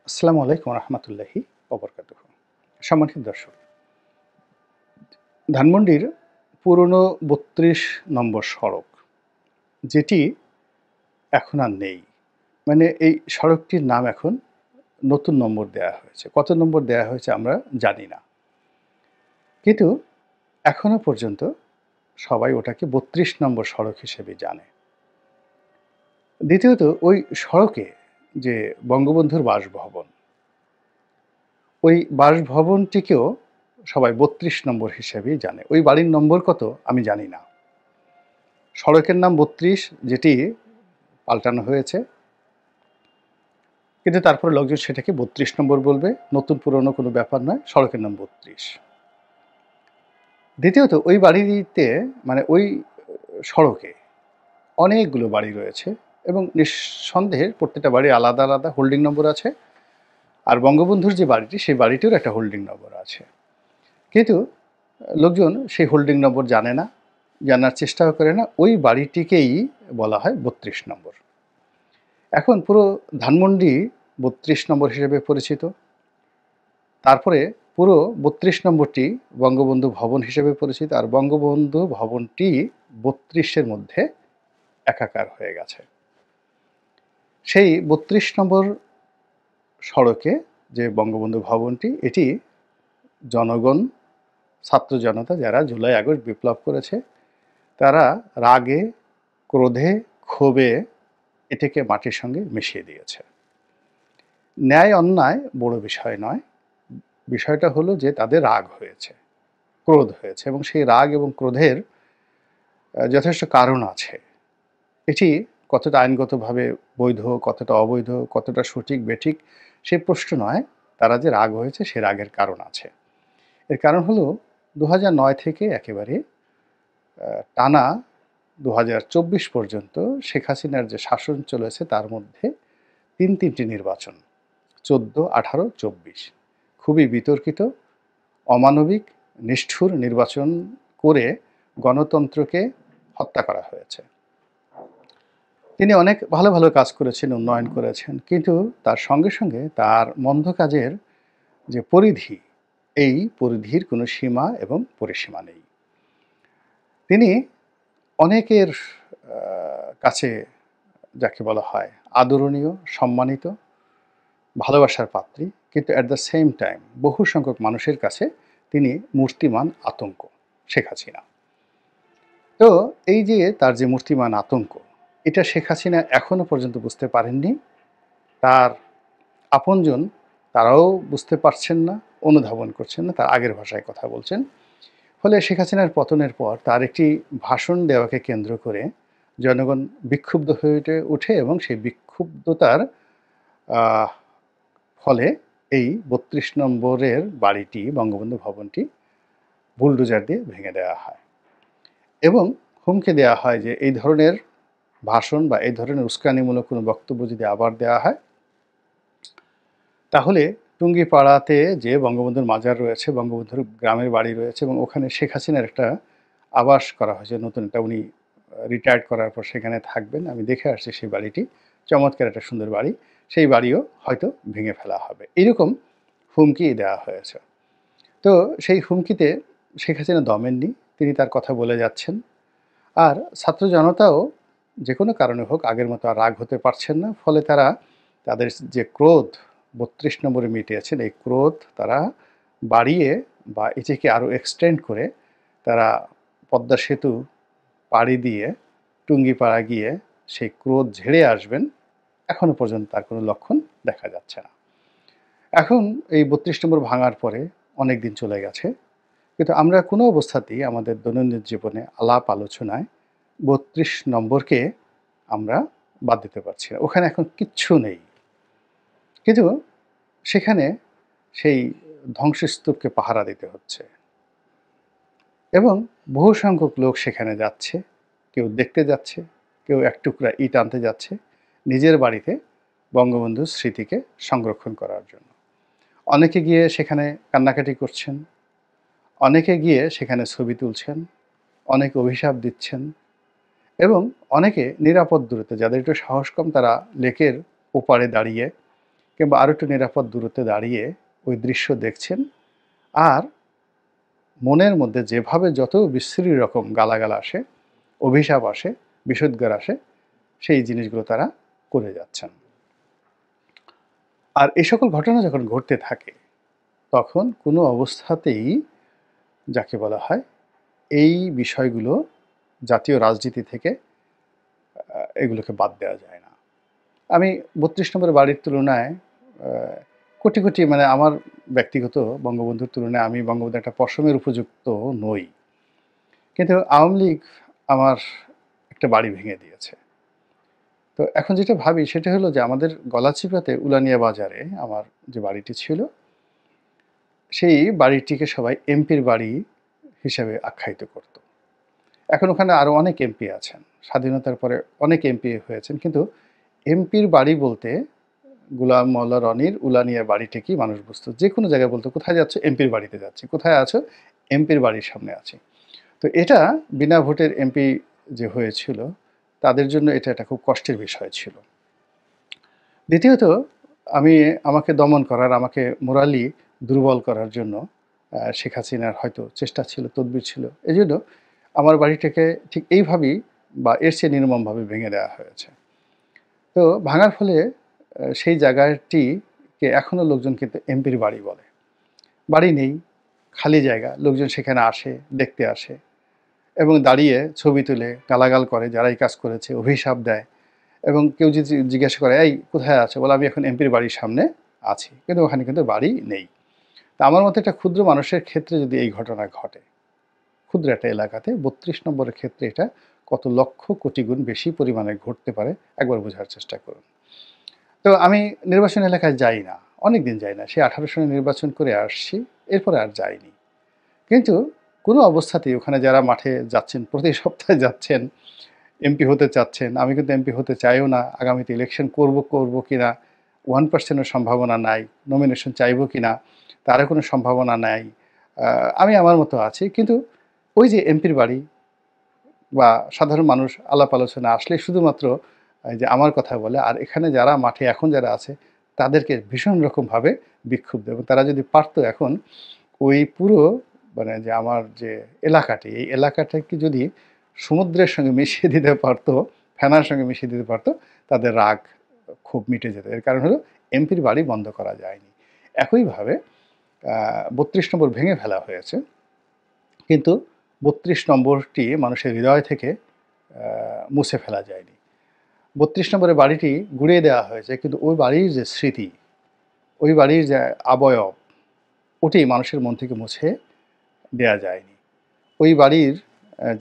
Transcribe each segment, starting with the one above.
আসসালামু আলাইকুম রহমতুল্লাহি ওবরকাতুহ। সম্মানিত দর্শক, ধানমন্ডির পুরনো ৩২ নম্বর সড়ক, যেটি এখন আর নেই। মানে এই সড়কটির নাম এখন নতুন নম্বর দেয়া হয়েছে। কত নম্বর দেয়া হয়েছে আমরা জানি না। কিন্তু এখনো পর্যন্ত সবাই ওটাকে ৩২ নম্বর সড়ক হিসেবে জানে। দ্বিতীয়ত, ওই সড়কে যে বঙ্গবন্ধুর বাসভবন, ওই বাসভবনটিকেও সবাই ৩২ নম্বর হিসেবেই জানে। ওই বাড়ির নম্বর কত আমি জানি না। সড়কের নাম ৩২, যেটি পাল্টানো হয়েছে, কিন্তু তারপরে লোকজন সেটাকে ৩২ নম্বর বলবে। নতুন পুরনো কোনো ব্যাপার নয়, সড়কের নাম ৩২। দ্বিতীয়ত, ওই বাড়িতে মানে ওই সড়কে অনেকগুলো বাড়ি রয়েছে এবং নিঃসন্দেহে প্রত্যেকটা বাড়ির আলাদা আলাদা হোল্ডিং নম্বর আছে। আর বঙ্গবন্ধুর যে বাড়িটি, সেই বাড়িটিরও একটা হোল্ডিং নম্বর আছে। কিন্তু লোকজন সেই হোল্ডিং নম্বর জানে না, জানার চেষ্টাও করে না। ওই বাড়িটিকেই বলা হয় ৩২ নম্বর। এখন পুরো ধানমন্ডি ৩২ নম্বর হিসেবে পরিচিত। তারপরে পুরো ৩২ নম্বরটি বঙ্গবন্ধু ভবন হিসেবে পরিচিত। আর বঙ্গবন্ধু ভবনটি ৩২-এর মধ্যে একাকার হয়ে গেছে। সেই ৩২ নম্বর সড়কে যে বঙ্গবন্ধু ভবনটি, এটি জনগণ, ছাত্র জনতা যারা জুলাই আগস্ট বিপ্লব করেছে, তারা রাগে, ক্রোধে, ক্ষোভে এটিকে মাটির সঙ্গে মিশিয়ে দিয়েছে। ন্যায় অন্যায় বড় বিষয় নয়, বিষয়টা হলো যে তাদের রাগ হয়েছে, ক্রোধ হয়েছে, এবং সেই রাগ এবং ক্রোধের যথেষ্ট কারণ আছে। এটি কতটা আইনগতভাবে বৈধ, কতটা অবৈধ, কতটা সঠিক বেঠিক সে প্রশ্ন নয়। তারা যে রাগ হয়েছে, সে রাগের কারণ আছে। এর কারণ হলো ২০০৯ থেকে একেবারে টানা ২০২৪ পর্যন্ত শেখ হাসিনার যে শাসন চলেছে, তার মধ্যে তিনটি নির্বাচন, ১৪, ১৮, ২৪, খুবই বিতর্কিত, অমানবিক, নিষ্ঠুর নির্বাচন করে গণতন্ত্রকে হত্যা করা হয়েছে। তিনি অনেক ভালো ভালো কাজ করেছেন, উন্নয়ন করেছেন, কিন্তু তার সঙ্গে সঙ্গে তার মন্দ কাজের যে পরিধি, এই পরিধির কোনো সীমা এবং পরিসীমা নেই। তিনি অনেকের কাছে যাকে বলা হয় আদরণীয়, সম্মানিত, ভালোবাসার পাত্রী, কিন্তু অ্যাট দ্য সেম টাইম বহু সংখ্যক মানুষের কাছে তিনি মূর্তিমান আতঙ্ক, শেখ হাসিনা। তো এই যে তার যে মূর্তিমান আতঙ্ক, এটা শেখ হাসিনা এখনো পর্যন্ত বুঝতে পারেননি। তার আপনজন তারাও বুঝতে পারছেন না, অনুধাবন করছেন না, তার আগের ভাষায় কথা বলছেন। ফলে শেখ হাসিনার পতনের পর তার একটি ভাষণ দেওয়াকে কেন্দ্র করে জনগণ বিক্ষুব্ধ হয়ে ওঠে এবং সেই বিক্ষুব্ধতার ফলে এই ৩২ নম্বরের বাড়িটি, বঙ্গবন্ধু ভবনটি, বুলডোজার দিয়ে ভেঙে দেওয়া হয় এবং হুমকি দেওয়া হয় যে এই ধরনের ভাষণ বা এই ধরনের উস্কানিমূলক কোনো বক্তব্য যদি আবার দেওয়া হয়, তাহলে টুঙ্গিপাড়াতে যে বঙ্গবন্ধুর মাজার রয়েছে, বঙ্গবন্ধুর গ্রামের বাড়ি রয়েছে, এবং ওখানে শেখ হাসিনার একটা আবাস করা হয়েছে নতুন, একটা উনি রিটায়ার্ড করার পর সেখানে থাকবেন। আমি দেখে আসছি সেই বাড়িটি, চমৎকার একটা সুন্দর বাড়ি। সেই বাড়িও হয়তো ভেঙে ফেলা হবে, এরকম হুমকি দেওয়া হয়েছে। তো সেই হুমকিতে শেখ হাসিনা দমেননি, তিনি তার কথা বলে যাচ্ছেন। আর ছাত্র জনতাও যে কোনো কারণে হোক আগের মতো আর রাগ হতে পারছেন না। ফলে তারা তাদের যে ক্রোধ ৩২ নম্বরে মিটিয়েছেন, এই ক্রোধ তারা বাড়িয়ে বা এটিকে আরও এক্সটেন্ড করে তারা পদ্মা সেতু পাড়ি দিয়ে টুঙ্গিপাড়া গিয়ে সেই ক্রোধ ঝেড়ে আসবেন। এখনও পর্যন্ত তার কোনো লক্ষণ দেখা যাচ্ছে না। এখন এই ৩২ নম্বর ভাঙার পরে অনেক দিন চলে গেছে, কিন্তু আমরা কোনো অবস্থাতেই আমাদের দৈনন্দিন জীবনে আলাপ আলোচনায় ৩২ নম্বরকে আমরা বাদ দিতে পারছি না। ওখানে এখন কিচ্ছু নেই, কিন্তু সেখানে সেই ধ্বংসস্তূপকে পাহারা দিতে হচ্ছে এবং বহু সংখ্যক লোক সেখানে যাচ্ছে। কেউ দেখতে যাচ্ছে, কেউ এক টুকরা ইট আনতে যাচ্ছে নিজের বাড়িতে বঙ্গবন্ধুর স্মৃতিকে সংরক্ষণ করার জন্য। অনেকে গিয়ে সেখানে কান্নাকাটি করছেন, অনেকে গিয়ে সেখানে ছবি তুলছেন, অনেকে অভিশাপ দিচ্ছেন, এবং অনেকে নিরাপদ দূরত্বে, যাদের একটু সাহস কম, তারা লেকের ওপারে দাঁড়িয়ে কিংবা আরও একটু নিরাপদ দূরত্বে দাঁড়িয়ে ওই দৃশ্য দেখছেন, আর মনের মধ্যে যেভাবে যত বিশ্রী রকম গালাগাল আসে, অভিশাপ আসে, বিষোদ্গার আসে, সেই জিনিসগুলো তারা করে যাচ্ছেন। আর এই সকল ঘটনা যখন ঘটতে থাকে তখন কোনো অবস্থাতেই যাকে বলা হয় এই বিষয়গুলো জাতীয় রাজনীতি থেকে এগুলোকে বাদ দেওয়া যায় না। আমি ৩২ নম্বর বাড়ির তুলনায় কোটি কোটি মানে আমার ব্যক্তিগত বঙ্গবন্ধুর তুলনায় আমি বঙ্গবন্ধুর একটা পশমের উপযুক্ত নই, কিন্তু আওয়ামী লীগ আমার একটা বাড়ি ভেঙে দিয়েছে। তো এখন যেটা ভাবি সেটা হলো যে আমাদের গলাচিপাতে উলানিয়া বাজারে আমার যে বাড়িটি ছিল, সেই বাড়িটিকে সবাই এমপির বাড়ি হিসেবে আখ্যায়িত করত। এখন ওখানে আরও অনেক এমপি আছেন, স্বাধীনতার পরে অনেক এমপি হয়েছেন, কিন্তু এমপির বাড়ি বলতে গোলাম মোল্লা রনির উলানিয়া বাড়িটাকেই মানুষ বুঝতো। যে কোনো জায়গায় বলতো, কোথায় যাচ্ছ? এমপির বাড়িতে যাচ্ছি। কোথায় আছো? এমপির বাড়ির সামনে আছি। তো এটা বিনা ভোটের এমপি যে হয়েছিল তাদের জন্য এটা একটা খুব কষ্টের বিষয় ছিল। দ্বিতীয়ত, আমাকে দমন করার, আমাকে মোরালি দুর্বল করার জন্য শেখ হাসিনার হয়তো চেষ্টা ছিল, তদবির ছিল। এই জন্য আমার বাড়িটাকে ঠিক এইভাবেই বা এর চেয়ে নির্মমভাবে ভেঙে দেওয়া হয়েছে। তো ভাঙার ফলে সেই জায়গাটিকে এখনও লোকজন কিন্তু এমপির বাড়ি বলে। বাড়ি নেই, খালি জায়গা, লোকজন সেখানে আসে, দেখতে আসে এবং দাঁড়িয়ে ছবি তুলে গালাগাল করে যারা এই কাজ করেছে, অভিশাপ দেয়। এবং কেউ যদি জিজ্ঞাসা করে, এই কোথায় আছে? বলে, আমি এখন এমপির বাড়ির সামনে আছি, কিন্তু ওখানে কিন্তু বাড়ি নেই। তা আমার মতে একটা ক্ষুদ্র মানুষের ক্ষেত্রে যদি এই ঘটনা ঘটে, ক্ষুদ্র একটা এলাকাতে ৩২ নম্বরের ক্ষেত্রে এটা কত লক্ষ কোটি গুণ বেশি পরিমাণে ঘটতে পারে একবার বোঝার চেষ্টা করুন। তো আমি নির্বাচন এলাকায় যাই না, অনেক দিন যাই না। সেই 18 সনে নির্বাচন করে আসছি, এরপরে আর যাইনি। কিন্তু কোনো অবস্থাতেই ওখানে যারা মাঠে যাচ্ছেন, প্রতি সপ্তাহে যাচ্ছেন, এমপি হতে চাচ্ছেন, আমি কিন্তু এমপি হতে চাইও না। আগামীতে ইলেকশন করব কিনা 1%-এর সম্ভাবনা নাই। নমিনেশন চাইব কিনা তারও কোনো সম্ভাবনা নাই। আমি আমার মতো আছি। কিন্তু ওই যে এমপির বাড়ি বা সাধারণ মানুষ আলাপ আলোচনা আসলে শুধুমাত্র যে আমার কথা বলে, আর এখানে যারা মাঠে এখন যারা আছে তাদেরকে ভীষণ রকমভাবে বিক্ষুব্ধ। এবং তারা যদি পারতো এখন ওই পুরো মানে যে আমার যে এলাকাটি, এই এলাকাটাকে যদি সমুদ্রের সঙ্গে মিশিয়ে দিতে পারতো, ফেনার সঙ্গে মিশিয়ে দিতে পারতো, তাদের রাগ খুব মিটে যেত। এর কারণ হলো এমপির বাড়ি বন্ধ করা যায়নি। একইভাবে ৩২ নম্বর ভেঙে ফেলা হয়েছে, কিন্তু ৩২ নম্বরটি মানুষের হৃদয় থেকে মুছে ফেলা যায়নি। ৩২ নম্বরের বাড়িটি গুঁড়িয়ে দেওয়া হয়েছে, কিন্তু ওই বাড়ির যে স্মৃতি, ওই বাড়ির যে অবয়ব, ওটি মানুষের মন থেকে মুছে দেয়া যায়নি। ওই বাড়ির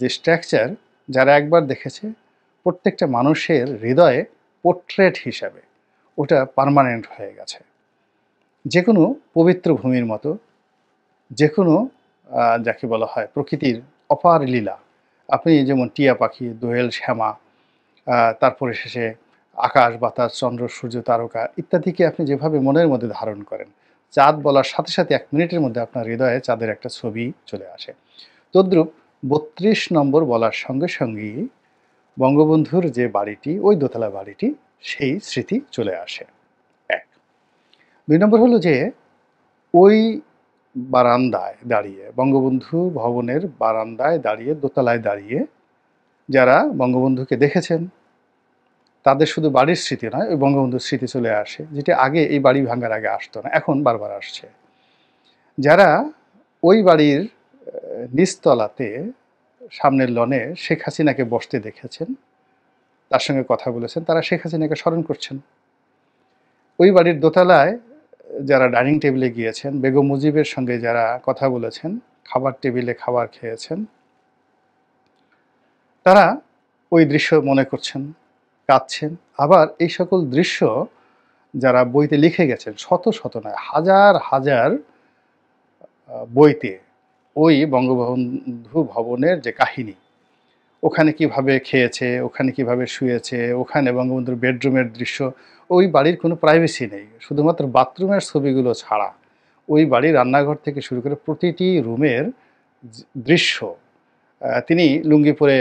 যে স্ট্রাকচার, যারা একবার দেখেছে, প্রত্যেকটা মানুষের হৃদয়ে পোর্ট্রেট হিসাবে ওটা পার্মানেন্ট হয়ে গেছে। যে কোনো পবিত্র ভূমির মতো, যে কোনো যাকে বলা হয় প্রকৃতির অপার লীলা। আপনি যেমন টিয়া পাখি, দোয়েল, শ্যামা, তারপরে শেষে আকাশ, বাতাস, চন্দ্র, সূর্য, তারকা ইত্যাদিকে আপনি যেভাবে মনের মধ্যে ধারণ করেন, চাঁদ বলার সাথে সাথে 1 মিনিটের মধ্যে আপনার হৃদয়ে চাঁদের একটা ছবি চলে আসে। তদ্রূপ ৩২ নম্বর বলার সঙ্গে সঙ্গেই বঙ্গবন্ধুর যে বাড়িটি, ওই দোতলা বাড়িটি, সেই স্মৃতি চলে আসে। ১। ২ নম্বর হলো যে ওই বারান্দায় দাঁড়িয়ে, বঙ্গবন্ধু ভবনের বারান্দায় দাঁড়িয়ে, দোতলায় দাঁড়িয়ে যারা বঙ্গবন্ধুকে দেখেছেন, তাদের শুধু বাড়ির স্মৃতি নয়, ওই বঙ্গবন্ধুর স্মৃতি চলে আসে, যেটা আগে এই বাড়ি ভাঙার আগে আসতো না, এখন বারবার আসছে। যারা ওই বাড়ির নিচতলাতে সামনের লনে শেখ হাসিনাকে বসতে দেখেছেন, তার সঙ্গে কথা বলেছেন, তারা শেখ হাসিনাকে স্মরণ করছেন। ওই বাড়ির দোতলায় যারা ডাইনিং টেবিলে গিয়েছেন, বেগম মুজিবের সঙ্গে যারা কথা বলেছেন, খাবার টেবিলে খাবার খেয়েছেন, তারা ওই দৃশ্য মনে করছেন, কাঁদছেন। আবার এই সকল দৃশ্য যারা বইতে লিখে গেছেন, শত শত নয়, হাজার হাজার বইতে ওই বঙ্গবন্ধু ভবনের যে কাহিনী, ওখানে কিভাবে খেয়েছে, ওখানে কিভাবে শুয়েছে, ওখানে বঙ্গবন্ধুর বেডরুমের দৃশ্য, ওই বাড়ির কোনো প্রাইভেসি নেই, শুধুমাত্র বাথরুমের ছবিগুলো ছাড়া ওই বাড়ির রান্নাঘর থেকে শুরু করে প্রতিটি রুমের দৃশ্য। তিনি লুঙ্গি পরে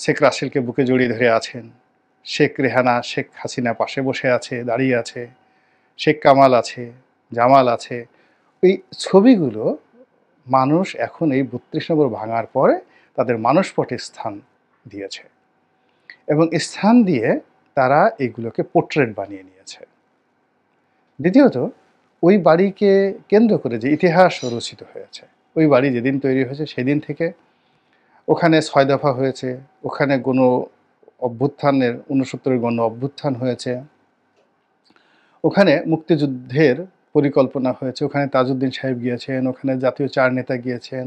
শেখ রাসেলকে বুকে জড়িয়ে ধরে আছেন, শেখ রেহানা, শেখ হাসিনা পাশে বসে আছে, দাঁড়িয়ে আছে, শেখ কামাল আছে, জামাল আছে। এই ছবিগুলো মানুষ এখন এই ৩২ নম্বর ভাঙার পরে তাদের মানসপটে স্থান দিয়েছে, এবং স্থান দিয়ে তারা এগুলোকে পোর্ট্রেট বানিয়ে নিয়েছে। দ্বিতীয়ত, ওই বাড়িকে কেন্দ্র করে যে ইতিহাস রচিত হয়েছে, ওই বাড়ি যেদিন তৈরি হয়েছে সেদিন থেকে ওখানে ৬ দফা হয়েছে, ওখানে গণ অভ্যুত্থানের ৬৯-এর গণ অভ্যুত্থান হয়েছে, ওখানে মুক্তিযুদ্ধের পরিকল্পনা হয়েছে, ওখানে তাজউদ্দিন সাহেব গিয়েছেন, ওখানে জাতীয় চার নেতা গিয়েছেন,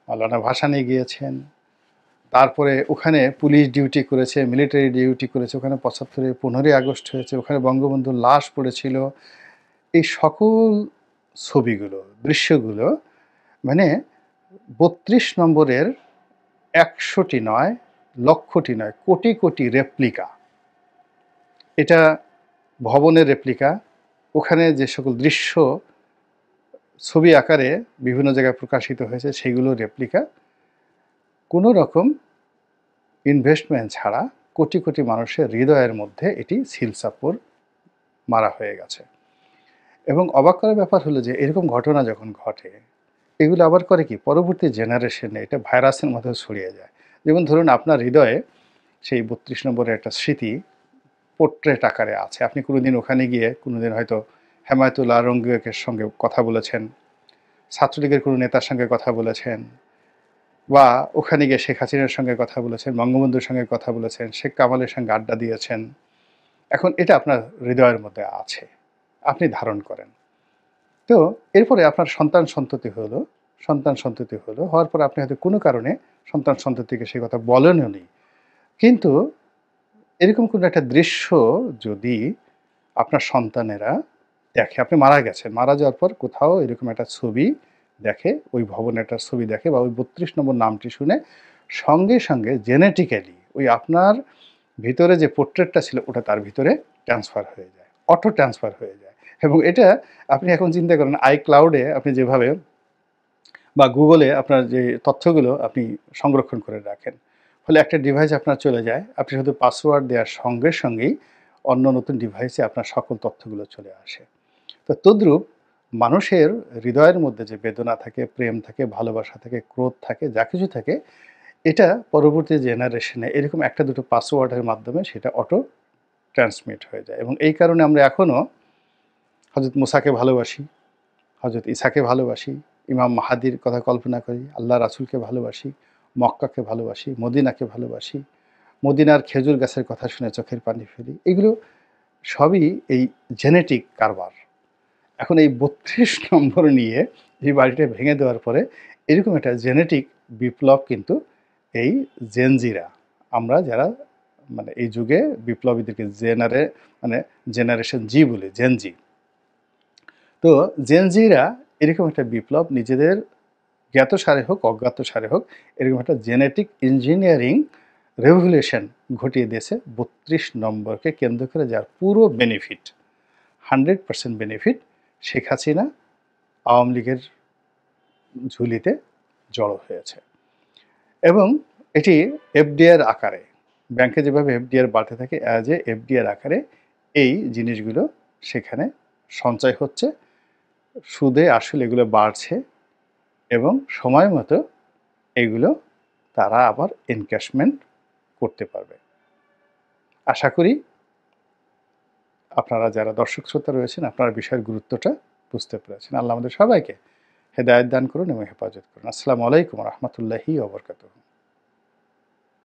মাওলানা ভাসানী গিয়েছেন, তারপরে ওখানে পুলিশ ডিউটি করেছে, মিলিটারি ডিউটি করেছে, ওখানে ৭৫-এ ১৫ই আগস্ট হয়েছে, ওখানে বঙ্গবন্ধুর লাশ পড়েছিল। এই সকল ছবিগুলো, দৃশ্যগুলো মানে ৩২ নম্বরের ১০০টি নয়, লক্ষটি নয়, কোটি কোটি রেপ্লিকা। এটা ভবনের রেপ্লিকা, ওখানে যে সকল দৃশ্য ছবি আকারে বিভিন্ন জায়গায় প্রকাশিত হয়েছে সেগুলো রেপ্লিকা। কোনো রকম ইনভেস্টমেন্ট ছাড়া কোটি কোটি মানুষের হৃদয়ের মধ্যে এটি সিলচাপড় মারা হয়ে গেছে। এবং অবাক করার ব্যাপার হলো যে এরকম ঘটনা যখন ঘটে, এগুলো আবার করে কি পরবর্তী জেনারেশনে এটা ভাইরাসের মতো ছড়িয়ে যায়। যেমন ধরুন আপনার হৃদয়ে সেই ৩২ নম্বরের একটা স্মৃতি পোর্ট্রেট আকারে আছে, আপনি কোনোদিন ওখানে গিয়ে কোনোদিন হয়তো হেমায়েতুল্লাহ আলমগীরের সঙ্গে কথা বলেছেন, ছাত্রলীগের কোনো নেতার সঙ্গে কথা বলেছেন, বা ওখানে গিয়ে শেখ হাসিনার সঙ্গে কথা বলেছেন, বঙ্গবন্ধুর সঙ্গে কথা বলেছেন, শেখ কামালের সঙ্গে আড্ডা দিয়েছেন। এখন এটা আপনার হৃদয়ের মধ্যে আছে, আপনি ধারণ করেন। তো এরপরে আপনার সন্তান সন্ততি হলো, হওয়ার পর আপনি হয়তো কোনো কারণে সন্তান সন্ততিকে সেই কথা বলেনও নি, কিন্তু এরকম কোনো একটা দৃশ্য যদি আপনার সন্তানেরা দেখে, আপনি মারা গেছেন, মারা যাওয়ার পর কোথাও এরকম একটা ছবি দেখে, ওই ভবনে একটা ছবি দেখে, বা ওই ৩২ নম্বর নামটি শুনে সঙ্গে সঙ্গে জেনেটিক্যালি ওই আপনার ভিতরে যে পোর্ট্রেটটা ছিল ওটা তার ভিতরে ট্রান্সফার হয়ে যায়, অটো ট্রান্সফার হয়ে যায়। এবং এটা আপনি এখন চিন্তা করেন iCloud-এ আপনি যেভাবে বা গুগলে আপনার যে তথ্যগুলো আপনি সংরক্ষণ করে রাখেন, ফলে একটা ডিভাইস আপনার চলে যায়, আপনি শুধু পাসওয়ার্ড দেওয়ার সঙ্গে সঙ্গেই অন্য নতুন ডিভাইসে আপনার সকল তথ্যগুলো চলে আসে। তো তদ্রূপ মানুষের হৃদয়ের মধ্যে যে বেদনা থাকে, প্রেম থাকে, ভালোবাসা থাকে, ক্রোধ থাকে, যা কিছু থাকে, এটা পরবর্তী জেনারেশনে এরকম একটা দুটো পাসওয়ার্ডের মাধ্যমে সেটা অটো ট্রান্সমিট হয়ে যায়। এবং এই কারণে আমরা এখনও হজরত মুসাকে ভালোবাসি, হজরত ঈসাকে ভালোবাসি, ইমাম মাহাদির কথা কল্পনা করি, আল্লাহ রাসূলকে ভালোবাসি, মক্কাকে ভালোবাসি, মদিনাকে ভালোবাসি, মদিনার খেজুর গাছের কথা শুনে চোখের পানি ফেলি। এগুলো সবই এই জেনেটিক কারবার। এখন এই ৩২ নম্বর নিয়ে এই বাড়িটা ভেঙে দেওয়ার পরে এরকম একটা জেনেটিক বিপ্লব কিন্তু এই জেনজিরা, আমরা যারা মানে এই যুগে বিপ্লবীদেরকে জেনারেশন জি বলে, জেনজি। তো জেনজিরা এরকম একটা বিপ্লব নিজেদের জ্ঞাতসারে হোক অজ্ঞাতসারে হোক এরকম একটা জেনেটিক ইঞ্জিনিয়ারিং রেভলিউশন ঘটিয়ে দিয়েছে ৩২ নম্বরকে কেন্দ্র করে, যার পুরো বেনিফিট 100% বেনিফিট শেখ হাসিনা আওয়ামী লীগের ঝুলিতে জড়ো হয়েছে। এবং এটি এফডিআর আকারে, ব্যাংকে যেভাবে এফডিআর বাড়তে থাকে অ্যাজ এ এফডিআর আকারে এই জিনিসগুলো সেখানে সঞ্চয় হচ্ছে, সুদে আসলে এগুলো বাড়ছে, এবং সময় মতো এগুলো তারা আবার এনক্যাশমেন্ট করতে পারবে। আশা করি আপনারা যারা দর্শক শ্রোতা রয়েছেন আপনারা বিষয়ের গুরুত্বটা বুঝতে পেরেছেন। আল্লাহ আমাদের সবাইকে হেদায়েত দান করুন এবং হেফাজত করুন। আসসালামু আলাইকুম ওয়া রাহমাতুল্লাহি ওয়া বারাকাতুহু।